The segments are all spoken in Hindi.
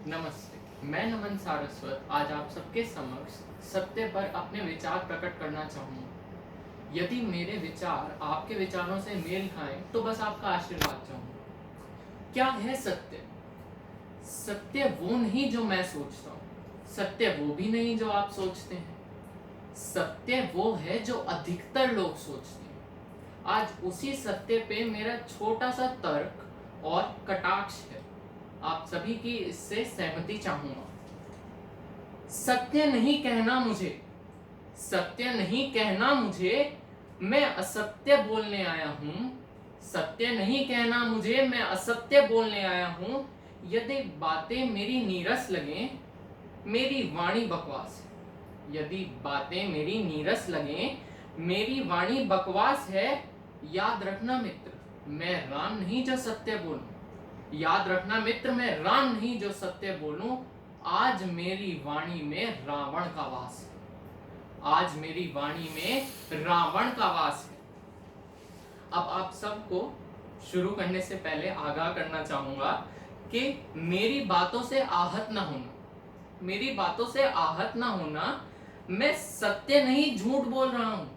नमस्ते, मैं नमन सारस्वत आज आप सबके समक्ष सत्य पर अपने विचार प्रकट करना चाहूँगा। यदि मेरे विचार आपके विचारों से मेल खाएं तो बस आपका आशीर्वाद चाहूँगा। क्या है सत्य? सत्य वो नहीं जो मैं सोचता हूँ, सत्य वो भी नहीं जो आप सोचते हैं। सत्य वो है जो अधिकतर लोग सोचते हैं। आज उसी सत्य पे मेरा छोटा सा तर्क और कटाक्ष है। आप सभी की इससे सहमति चाहूंगा। सत्य नहीं कहना मुझे, सत्य नहीं कहना मुझे, मैं असत्य बोलने आया हूं। सत्य नहीं कहना मुझे, मैं असत्य बोलने आया हूं। यदि बातें मेरी नीरस लगे, मेरी वाणी बकवास है। यदि बातें मेरी नीरस लगे, मेरी वाणी बकवास है। याद रखना मित्र, मैं राम नहीं जो सत्य बोलूं। याद रखना मित्र, मैं राम नहीं जो सत्य बोलूं। आज मेरी वाणी में रावण का वास है। आज मेरी वाणी में रावण का वास है। अब आप सबको शुरू करने से पहले आगाह करना चाहूंगा कि मेरी बातों से आहत ना होना, मेरी बातों से आहत ना होना। मैं सत्य नहीं झूठ बोल रहा हूं।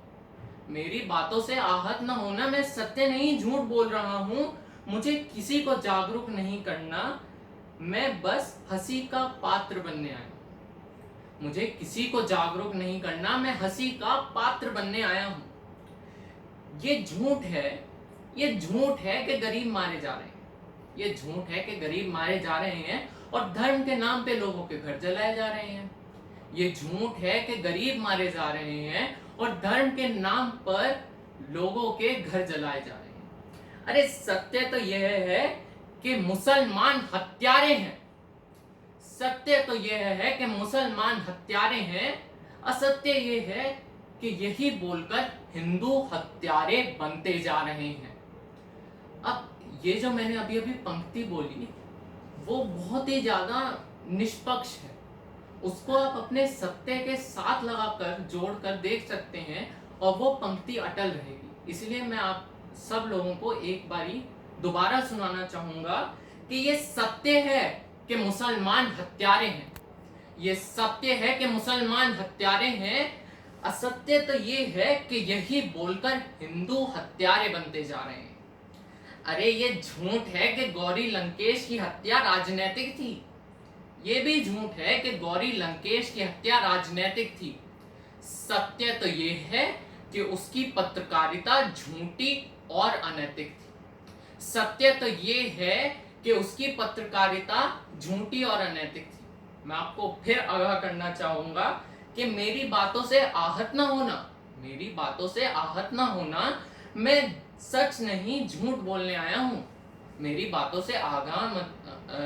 मेरी बातों से आहत ना होना, मैं सत्य नहीं झूठ बोल रहा हूं। मुझे किसी को जागरूक नहीं करना, मैं बस हंसी का पात्र बनने आया हूं। मुझे किसी को जागरूक नहीं करना, मैं हंसी का पात्र बनने आया हूं। ये झूठ है, ये झूठ है कि गरीब मारे जा रहे हैं। ये झूठ है कि गरीब मारे जा रहे हैं और धर्म के नाम पे लोगों के घर जलाए जा रहे हैं। ये झूठ है कि गरीब मारे जा रहे हैं और धर्म के नाम पर लोगों के घर जलाए जा रहे हैं। अरे सत्य तो यह है कि मुसलमान हत्यारे हैं। सत्य तो यह है कि मुसलमान हत्यारे हैं। असत्य यह है कि यही बोलकर हिंदू हत्यारे बनते जा रहे हैं। अब ये जो मैंने अभी अभी पंक्ति बोली वो बहुत ही ज्यादा निष्पक्ष है। उसको आप अपने सत्य के साथ लगाकर जोड़कर देख सकते हैं और वो पंक्ति अटल रहेगी। इसलिए मैं आप सब लोगों को एक बारी दोबारा सुनाना चाहूंगा कि ये सत्य है कि मुसलमान हत्यारे हैं। ये सत्य है कि मुसलमान हत्यारे हैं। असत्य तो ये है कि यही बोलकर हिंदू हत्यारे बनते जा रहे हैं। अरे ये झूठ है कि गौरी लंकेश की हत्या राजनीतिक थी। ये भी झूठ है कि गौरी लंकेश की हत्या राजनीतिक थी। सत्य तो ये है कि उसकी पत्रकारिता झूठी और अनैतिक थी। सत्य तो ये है कि उसकी पत्रकारिता झूठी और अनैतिक थी। मैं आपको फिर आगाह करना चाहूंगा कि मेरी बातों से आहत ना होना, मेरी बातों से आहत ना होना। मैं सच नहीं झूठ बोलने आया हूं। मेरी बातों से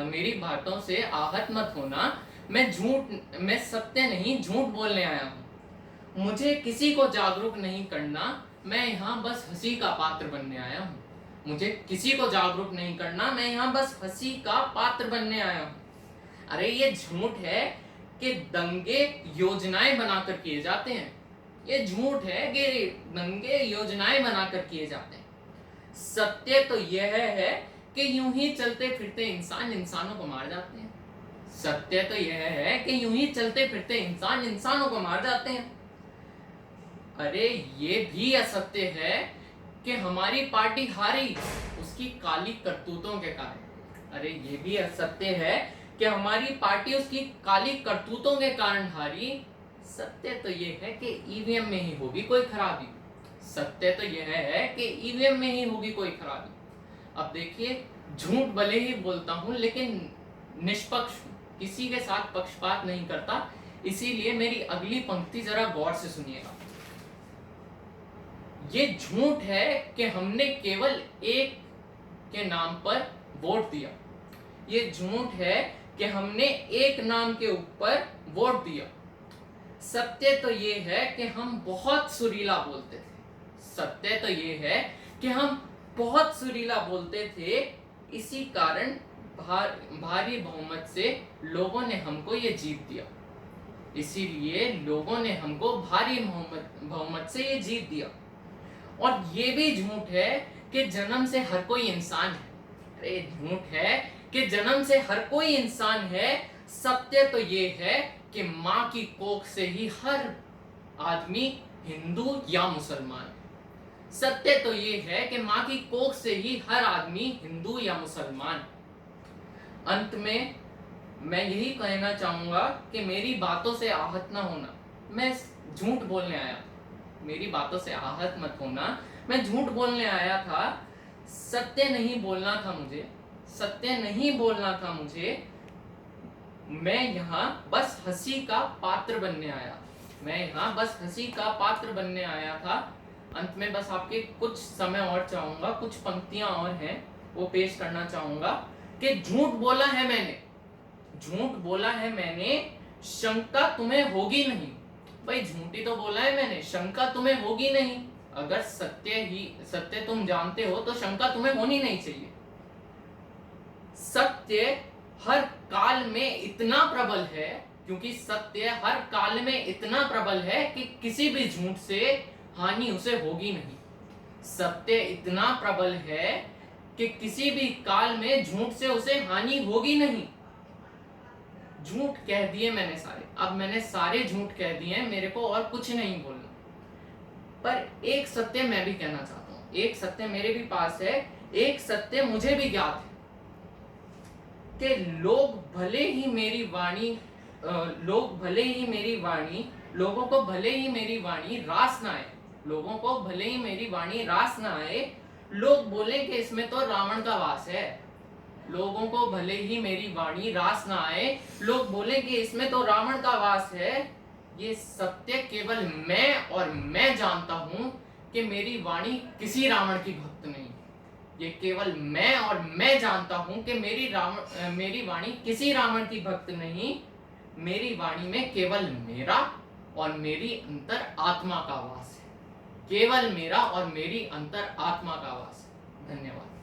मेरी बातों से आहत मत होना। मैं सत्य नहीं झूठ बोलने आया हूं। मुझे किसी को जागरूक नहीं करना, मैं यहाँ बस हंसी का पात्र बनने आया हूँ। मुझे किसी को जागरूक नहीं करना, मैं यहाँ बस हंसी का पात्र बनने आया हूँ। अरे ये झूठ है कि दंगे योजनाएं बनाकर किए जाते हैं। ये झूठ है कि दंगे योजनाएं बनाकर किए जाते हैं। सत्य तो यह है कि यूं ही चलते फिरते इंसान इंसानों को मार जाते हैं। सत्य तो यह है कि यूं ही चलते फिरते इंसान इंसानों को मार जाते हैं। अरे ये भी असत्य है कि हमारी पार्टी हारी उसकी काली करतूतों के कारण। अरे ये भी असत्य है कि हमारी पार्टी उसकी काली करतूतों के कारण हारी। सत्य तो यह है कि ईवीएम में ही होगी कोई खराबी। सत्य तो यह है कि ईवीएम में ही होगी कोई खराबी। अब देखिए, झूठ भले ही बोलता हूं लेकिन निष्पक्ष हूं, किसी के साथ पक्षपात नहीं करता। इसीलिए मेरी अगली पंक्ति जरा गौर से सुनिएगा। ये झूठ है कि हमने केवल एक के नाम पर वोट दिया। ये झूठ है कि हमने एक नाम के ऊपर वोट दिया। सत्य तो ये है कि हम बहुत सुरीला बोलते थे। सत्य तो ये है कि हम बहुत सुरीला बोलते थे। इसी कारण भारी बहुमत से लोगों ने हमको ये जीत दिया। इसीलिए लोगों ने हमको भारी बहुमत से ये जीत दिया। और ये भी झूठ है कि जन्म से हर कोई इंसान है। अरे झूठ है कि जन्म से हर कोई इंसान है। सत्य तो ये है कि माँ की कोख से ही हर आदमी हिंदू या मुसलमान, सत्य तो ये है कि माँ की कोख से ही हर आदमी हिंदू या मुसलमान। अंत में मैं यही कहना चाहूंगा कि मेरी बातों से आहत ना होना, मैं झूठ बोलने आया था, मेरी बातों से आहत मत होना, मैं झूठ बोलने आया था, सत्य नहीं बोलना था मुझे, सत्य नहीं बोलना था मुझे। मैं यहाँ बस हंसी का पात्र बनने आया, मैं यहाँ बस हंसी का पात्र बनने आया था। अंत में बस आपके कुछ समय और चाहूंगा, कुछ पंक्तियां और हैं वो पेश करना चाहूंगा कि झूठ बोला है मैंने, झूठ बोला है मैंने, शंका तुम्हें होगी नहीं। भाई झूठी तो बोला है मैंने, शंका तुम्हें होगी नहीं। अगर सत्य तुम जानते हो तो शंका तुम्हें होनी नहीं चाहिए। सत्य हर काल में इतना प्रबल है, क्योंकि सत्य हर काल में इतना प्रबल है कि किसी भी झूठ से हानि उसे होगी नहीं। सत्य इतना प्रबल है कि किसी भी काल में झूठ से उसे हानि होगी नहीं। झूठ कह दिए मैंने सारे, अब मैंने सारे झूठ कह दिए, मेरे को और कुछ नहीं बोलना। पर एक सत्य मैं भी कहना चाहता हूं, एक सत्य मेरे भी पास है, एक सत्य मुझे भी ज्ञात है कि लोग भले ही मेरी वाणी लोगों को भले ही मेरी वाणी रास ना आए, लोगों को भले ही मेरी वाणी रास ना आए, लोग बोले कि इसमें तो रावण का वास है। लोगों को भले ही मेरी वाणी रास ना आए, लोग बोले कि इसमें तो रावण का वास है, ये सत्य केवल मैं और मैं जानता हूं कि मेरी वाणी किसी रावण की भक्त नहीं। ये केवल मैं और मैं जानता हूं कि मेरी वाणी किसी रावण की भक्त नहीं। मेरी वाणी में केवल मेरा और मेरी अंतर आत्मा का वास है, केवल मेरा और मेरी अंतर आत्मा का वास है। धन्यवाद।